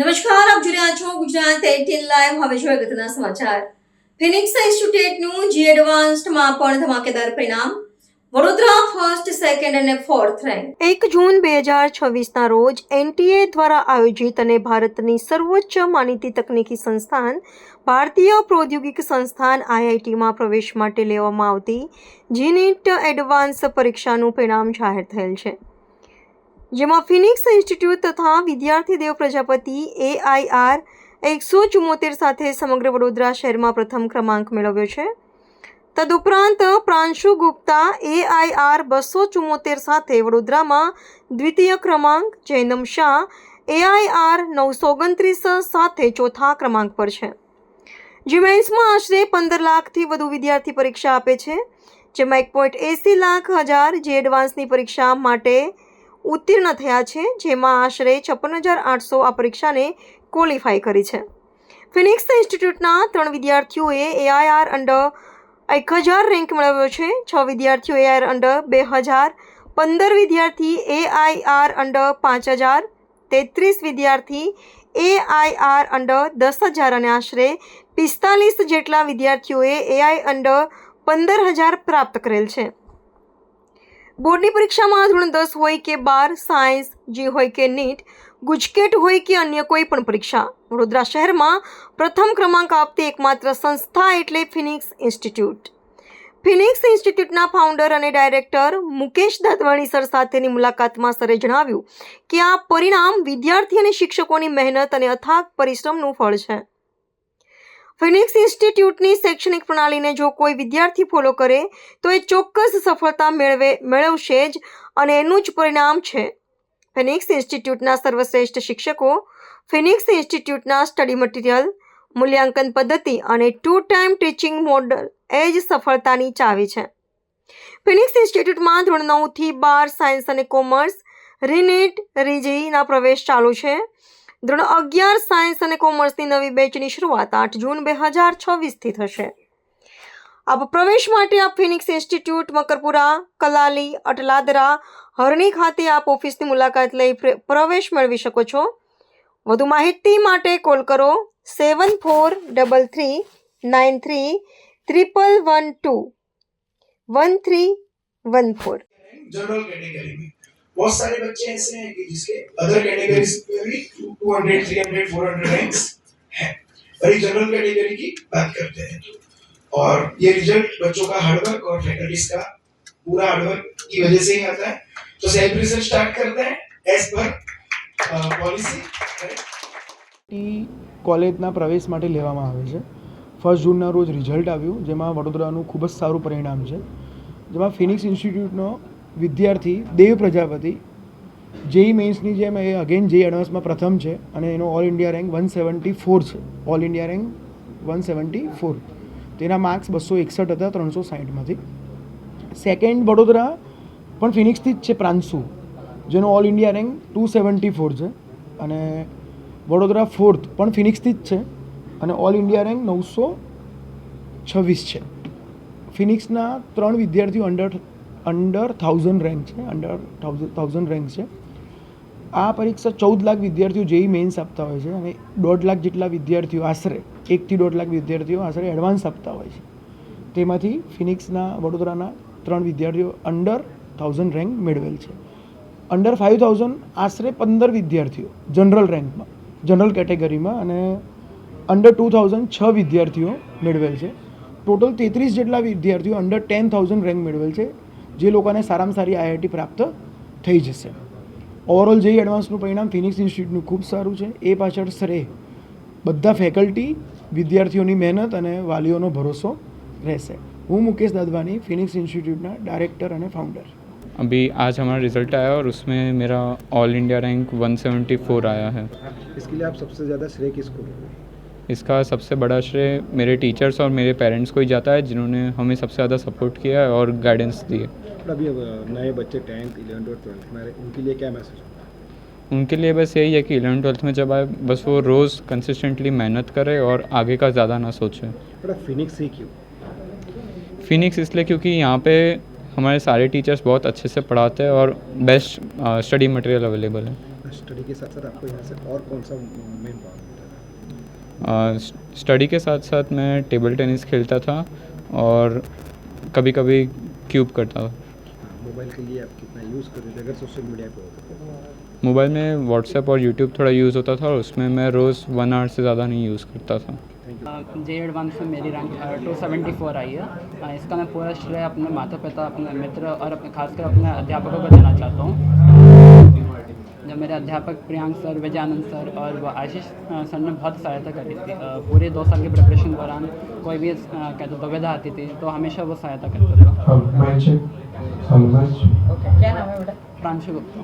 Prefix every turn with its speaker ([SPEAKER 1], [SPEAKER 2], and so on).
[SPEAKER 1] નમસ્કાર, આપ જોઈ રહ્યા છો ગુજરાત 18 લાઈવ. હવે જોઈએ અગત્યના સમાચાર. ફિનિક્સ ઇન્સ્ટિટ્યૂટનું જી એડવાન્સ્ડમાં પણ ધમાકેદાર પરિણામ. વડોદરા ફર્સ્ટ, સેકન્ડ અને ફોર્થ રેન્ક. 1 જૂન 2026ના રોજ એનટીએ દ્વારા આયોજિત અને ભારતની સર્વોચ્ચ માનીતી તકનીકી સંસ્થાન ભારતીય પ્રૌદ્યોગિક સંસ્થાન આઈઆઈટીમાં પ્રવેશ માટે લેવામાં આવતી જીનીટ એડવાન્સ પરીક્ષાનું પરિણામ જાહેર થયેલ છે, જેમાં ફિનિક્સ ઇન્સ્ટિટ્યૂટ તથા વિદ્યાર્થી દેવ પ્રજાપતિ AIR 174 સાથે સમગ્ર વડોદરા શહેરમાં પ્રથમ ક્રમાંક મેળવ્યો છે. તદુપરાંત પ્રાંશુ ગુપ્તા AIR 274 સાથે વડોદરામાં દ્વિતીય ક્રમાંક, જૈનમ શાહ AIR 929 સાથે ચોથા ક્રમાંક પર છે. જે મેન્સમાં આશરે 15 લાખથી વધુ વિદ્યાર્થી પરીક્ષા આપે છે, જેમાં 1.80 લાખ જે એડવાન્સની પરીક્ષા માટે ઉત્તીર્ણ થયા છે, જેમાં આશરે 56,800 આ પરીક્ષાને ક્વોલિફાય કરી છે. ફિનિક્સ ઇન્સ્ટિટ્યૂટના 3 વિદ્યાર્થીઓએ AIR અંડર 1000 રેન્ક મેળવ્યો છે, 6 વિદ્યાર્થીઓ AIR અંડર 2000, 15 વિદ્યાર્થી AIR અંડર 5000, 33 વિદ્યાર્થી AIR અંડર 10,000 અને આશરે 45 જેટલા વિદ્યાર્થીઓએ AI અંડર 15,000 પ્રાપ્ત કરેલ છે. બોર્ડની પરીક્ષામાં ધોરણ 10 હોય કે 12, સાયન્સ, જી હોય કે નીટ, ગુજકેટ હોય કે અન્ય કોઈ પણ પરીક્ષા, વડોદરા શહેરમાં પ્રથમ ક્રમાંક આપતી એકમાત્ર સંસ્થા એટલે ફિનિક્સ ઇન્સ્ટિટ્યૂટ. ફિનિક્સ ઇન્સ્ટિટ્યૂટના ફાઉન્ડર અને ડાયરેક્ટર મુકેશ દાદવાણી સર સાથેની મુલાકાતમાં સરે જણાવ્યું કે આ પરિણામ વિદ્યાર્થી અને શિક્ષકોની મહેનત અને અથાગ પરિશ્રમનું ફળ છે. ફિનિક્સ ઇન્સ્ટિટ્યૂટની શૈક્ષણિક પ્રણાલીને જો કોઈ વિદ્યાર્થી ફોલો કરે તો એ ચોક્કસ સફળતા મેળવશે જ અને એનું જ પરિણામ છે. ફિનિક્સ ઇન્સ્ટિટ્યૂટના સર્વશ્રેષ્ઠ શિક્ષકો, ફિનિક્સ ઇન્સ્ટિટ્યૂટના સ્ટડી મટીરિયલ, મૂલ્યાંકન પદ્ધતિ અને 2 ટાઈમ ટીચિંગ મોડલ એ જ સફળતાની ચાવી છે. ફિનિક્સ ઇન્સ્ટિટ્યૂટમાં ધોરણ 9થી 12 સાયન્સ અને કોમર્સ, રીનીટ, રીજીના પ્રવેશ ચાલુ છે. ધોરણ 11 સાયન્સ અને કોમર્સની નવી બેચની શરૂઆત 8 જૂન 2026થી થશે. આપ પ્રવેશ માટે આપ ફિનિક્સ ઇન્સ્ટિટ્યૂટ, મકરપુરા, કલાલી, અટલાદરા, હરણી ખાતે આપ ઓફિસની મુલાકાત લઈ પ્રવેશ મેળવી શકો છો. વધુ માહિતી માટે કોલ કરો 7433931112 1314.
[SPEAKER 2] जनरल कैटेगरी में बहुत सारे बच्चे ऐसे हैं कि जिसके अदर कैटेगरीज में भी 200, 300, 400 रैंक्स हैं, और जनरल कैटेगरी की बात करते हैं और ये रिजल्ट बच्चों का हार्डवर्क और फैकल्टीज का पूरा हार्डवर्क की वजह से ही आता है. तो सेल्फ रिसर्च स्टार्ट करते हैं एज पर पॉलिसी.
[SPEAKER 3] કોલેજના પ્રવેશ માટે લેવામાં આવે છે. 1 જૂનના રોજ રિઝલ્ટ આવ્યું, જેમાં વડોદરાનું ખૂબ જ સારું પરિણામ છે, જેમાં ફિનિક્સ ઇન્સ્ટિટ્યૂટનો વિદ્યાર્થી દેવ પ્રજાપતિ જેઈ મેન્સની જેમ એ અગેન જેઈ એડવાન્સમાં પ્રથમ છે અને એનો ઓલ ઇન્ડિયા રેન્ક 174 છે. All India rank 174. તેના માર્ક્સ 261 હતા 360માંથી. સેકન્ડ વડોદરા પણ ફિનિક્સથી જ છે, પ્રાંશુ, જેનો ઓલ ઇન્ડિયા રેન્ક 274 છે, અને વડોદરા ફોર્થ પણ ફિનિક્સથી જ છે અને ઓલ ઇન્ડિયા રેન્ક 926 છે. ફિનિક્સના 3 વિદ્યાર્થીઓ અંડર 1000 રેન્ક છે, અંડર 1000 રેન્ક છે. આ પરીક્ષા 14 લાખ વિદ્યાર્થીઓ જેઈ મેન્સ આપતા હોય છે અને 1.5 લાખ જેટલા વિદ્યાર્થીઓ આશરે 1 થી 1.5 લાખ વિદ્યાર્થીઓ આશરે એડવાન્સ આપતા હોય છે. તેમાંથી ફિનિક્સના વડોદરાના 3 વિદ્યાર્થીઓ અંડર 1000 રેન્ક મેળવેલ છે. અંડર 5000 આશરે 15 વિદ્યાર્થીઓ જનરલ રેન્કમાં, જનરલ કેટેગરીમાં, અને અંડર 2000 6 વિદ્યાર્થીઓ મેળવેલ છે. ટોટલ 33 જેટલા વિદ્યાર્થીઓ અંડર 10,000 રેન્ક મેળવેલ છે, જે લોકોને સારામાં સારી IIT પ્રાપ્ત થઈ જશે. ઓવરઓલ જેઈ એડવાન્સનું પરિણામ ફિનિક્સ ઇન્સ્ટિટ્યૂટનું ખૂબ સારું છે. એ પાછળ શ્રેય બધા ફેકલ્ટી, વિદ્યાર્થીઓની મહેનત અને વાલીઓનો ભરોસો રહેશે. હું મુકેશ દાદવાनी, फिनिक्स इंस्टीट्यूट ना डायरेक्टर और फाउंडर.
[SPEAKER 4] अभी आज हमारा रिज़ल्ट आया और उसमें मेरा ऑल इंडिया रैंक 174 आया है.
[SPEAKER 5] इसके लिए आप सबसे ज़्यादा श्रेय किसको दोगे?
[SPEAKER 4] इसका सबसे बड़ा श्रेय मेरे टीचर्स और मेरे पेरेंट्स को ही जाता है, जिन्होंने हमें सबसे ज़्यादा सपोर्ट किया है और गाइडेंस दी है.
[SPEAKER 5] अभी नए बच्चे 10th, 11th और 12th में उनके लिए क्या मैसेज होगा?
[SPEAKER 4] उनके लिए बस यही है कि 11th 12th में जब आए बस वो रोज़ कंसिस्टेंटली मेहनत करे और आगे का ज़्यादा ना सोचे.
[SPEAKER 5] बड़ा फिनिक्स ही क्यों?
[SPEAKER 4] फिनिक्स इसलिए क्योंकि यहाँ पे हमारे सारे टीचर्स बहुत अच्छे से पढ़ाते हैं और बेस्ट स्टडी मटेरियल अवेलेबल है.
[SPEAKER 5] स्टडी के साथ साथ आपको यहाँ से और कौन सा मेन पावर मिलता है?
[SPEAKER 4] स्टडी के साथ साथ मैं टेबल टेनिस खेलता था और कभी कभी क्यूब करता था।
[SPEAKER 5] मोबाइल के लिए आप कितना यूज़ कर रहे थे अगर सोशल मीडिया पे होते तो?
[SPEAKER 4] मोबाइल में व्हाट्सएप और यूट्यूब थोड़ा यूज़ होता था और उसमें मैं रोज़ 1 आवर से ज़्यादा नहीं यूज़ करता था।
[SPEAKER 5] Thank you.
[SPEAKER 6] जे एडवांस में मेरी रैंक 274 आई है। इसका मैं पूरा श्रेय अपने माता पिता, अपने मित्र और अपने खासकर अपने अध्यापकों को देना चाहता हूँ। जब मेरे अध्यापक प्रियांक सर, विजयानंद सर और वो आशीष सर ने बहुत सहायता करी थी। पूरे 2 साल के प्रिपरेशन दौरान कोई भी कहते दुविधा आती थी तो हमेशा वो सहायता करते थे।
[SPEAKER 7] क्या नाम है बेटा?
[SPEAKER 6] प्रांशु गुप्ता।